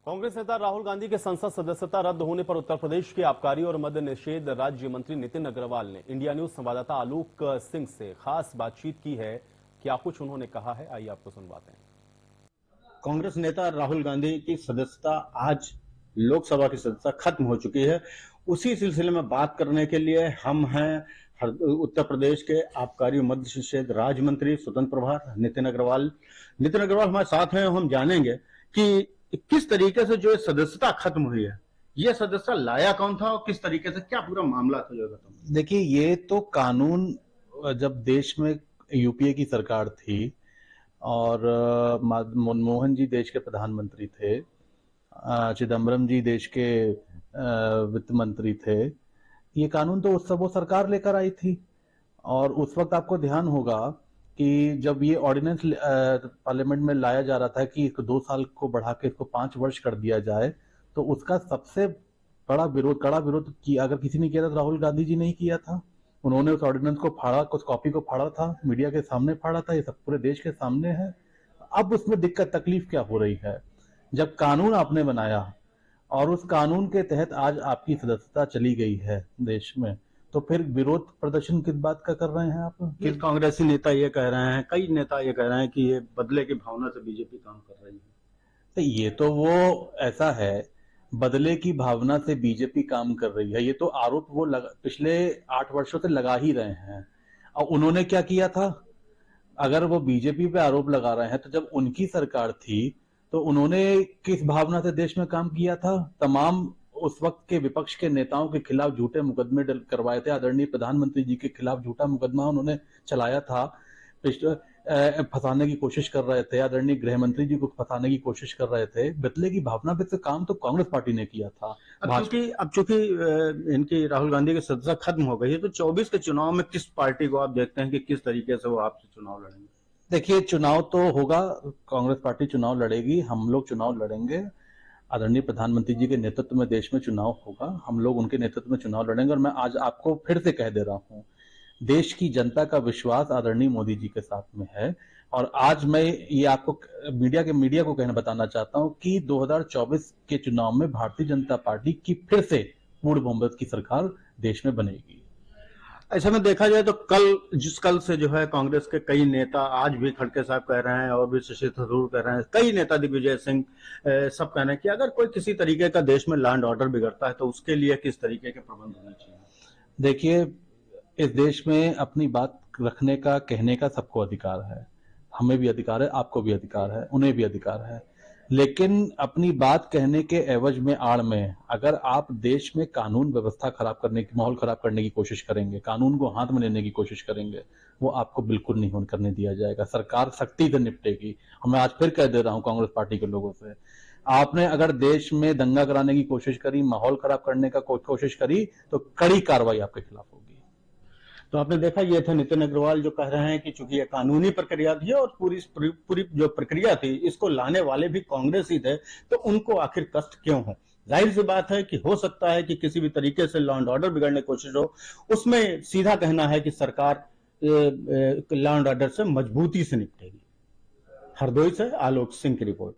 कांग्रेस नेता राहुल गांधी के संसद सदस्यता रद्द होने पर उत्तर प्रदेश के आबकारी और मद्य निषेध राज्य मंत्री नितिन अग्रवाल ने इंडिया न्यूज संवाददाता आलोक सिंह से खास बातचीत की है। क्या कुछ उन्होंने कहा है, आइए आपको सुनवाते हैं। कांग्रेस नेता राहुल गांधी की सदस्यता आज लोकसभा की सदस्यता खत्म हो चुकी है। उसी सिलसिले में बात करने के लिए हम हैं उत्तर प्रदेश के आबकारी और मद्य निषेध राज्य मंत्री स्वतंत्र प्रभार नितिन अग्रवाल हमारे साथ हैं। हम जानेंगे कि किस तरीके से जो सदस्यता खत्म हुई है, यह सदस्यता लाया कौन था और किस तरीके से क्या पूरा मामला था जो खत्म। देखिए, ये तो कानून जब देश में यूपीए की सरकार थी और मनमोहन जी देश के प्रधानमंत्री थे, चिदम्बरम जी देश के वित्त मंत्री थे, ये कानून तो उस सब वो सरकार लेकर आई थी। और उस वक्त आपको ध्यान होगा कि जब ये ऑर्डिनेंस पार्लियामेंट में लाया जा रहा था कि इसको 2 साल को बढ़ा के इसको 5 वर्ष कर दिया जाए, तो उसका सबसे बड़ा विरोध, कड़ा विरोध किया, अगर किसी ने किया था तो राहुल गांधी जी ने ही किया था। उन्होंने उस ऑर्डिनेंस को फाड़ा, कुछ कॉपी को फाड़ा था, मीडिया के सामने फाड़ा था, ये सब पूरे देश के सामने है। अब उसमें दिक्कत तकलीफ क्या हो रही है, जब कानून आपने बनाया और उस कानून के तहत आज आपकी सदस्यता चली गई है देश में, तो फिर विरोध प्रदर्शन किस बात का कर रहे हैं आप? किस कांग्रेसी नेता ये कह रहे हैं, कई नेता ये कह रहे हैं कि ये बदले की भावना से बीजेपी काम कर रही है। तो ये तो वो ऐसा है, बदले की भावना से बीजेपी काम कर रही है, ये तो आरोप वो पिछले 8 वर्षों से लगा ही रहे हैं। और उन्होंने क्या किया था? अगर वो बीजेपी पे आरोप लगा रहे हैं तो जब उनकी सरकार थी तो उन्होंने किस भावना से देश में काम किया था? तमाम उस वक्त के विपक्ष के नेताओं के खिलाफ झूठे मुकदमे करवाए थे। आदरणीय प्रधानमंत्री जी के खिलाफ झूठा मुकदमा उन्होंने चलाया था, फंसाने की कोशिश कर रहे थे, आदरणीय गृह मंत्री जी को फंसाने की कोशिश कर रहे थे। बदले की भावना पे तो काम तो कांग्रेस पार्टी ने किया था। अब चूंकि इनकी राहुल गांधी की सदस्यता खत्म हो गई है, तो 24 के चुनाव में किस पार्टी को आप देखते हैं कि किस तरीके से वो आपसे चुनाव लड़ेंगे? देखिए, चुनाव तो होगा, कांग्रेस पार्टी चुनाव लड़ेगी, हम लोग चुनाव लड़ेंगे। आदरणीय प्रधानमंत्री जी के नेतृत्व में देश में चुनाव होगा, हम लोग उनके नेतृत्व में चुनाव लड़ेंगे। और मैं आज आपको फिर से कह दे रहा हूं, देश की जनता का विश्वास आदरणीय मोदी जी के साथ में है। और आज मैं ये आपको मीडिया को बताना चाहता हूं कि 2024 के चुनाव में भारतीय जनता पार्टी की फिर से पूर्ण बहुमत की सरकार देश में बनेगी। ऐसे में देखा जाए तो कल से जो है कांग्रेस के कई नेता, आज भी खड़गे साहब कह रहे हैं और भी शशि थरूर कह रहे हैं, कई नेता दिग्विजय सिंह सब कह रहे हैं कि अगर कोई किसी तरीके का देश में लैंड ऑर्डर बिगड़ता है तो उसके लिए किस तरीके के प्रबंध होने चाहिए। देखिए, इस देश में अपनी बात रखने का, कहने का सबको अधिकार है। हमें भी अधिकार है, आपको भी अधिकार है, उन्हें भी अधिकार है। लेकिन अपनी बात कहने के एवज में, आड़ में, अगर आप देश में कानून व्यवस्था खराब करने की, माहौल खराब करने की कोशिश करेंगे, कानून को हाथ में लेने की कोशिश करेंगे, वो आपको बिल्कुल नहीं करने दिया जाएगा। सरकार सख्ती से निपटेगी। और मैं आज फिर कह दे रहा हूं कांग्रेस पार्टी के लोगों से, आपने अगर देश में दंगा कराने की कोशिश करी, माहौल खराब करने का कोशिश करी, तो कड़ी कार्रवाई आपके खिलाफ होगी। तो आपने देखा, ये थे नितिन अग्रवाल जो कह रहे हैं कि चूंकि ये कानूनी प्रक्रिया थी और पूरी जो प्रक्रिया थी, इसको लाने वाले भी कांग्रेस ही थे, तो उनको आखिर कष्ट क्यों हो। जाहिर सी बात है कि हो सकता है कि किसी भी तरीके से लॉ एंड ऑर्डर बिगड़ने की कोशिश हो, उसमें सीधा कहना है कि सरकार लॉ एंड ऑर्डर से मजबूती से निपटेगी। हरदोई से आलोक सिंह की रिपोर्ट।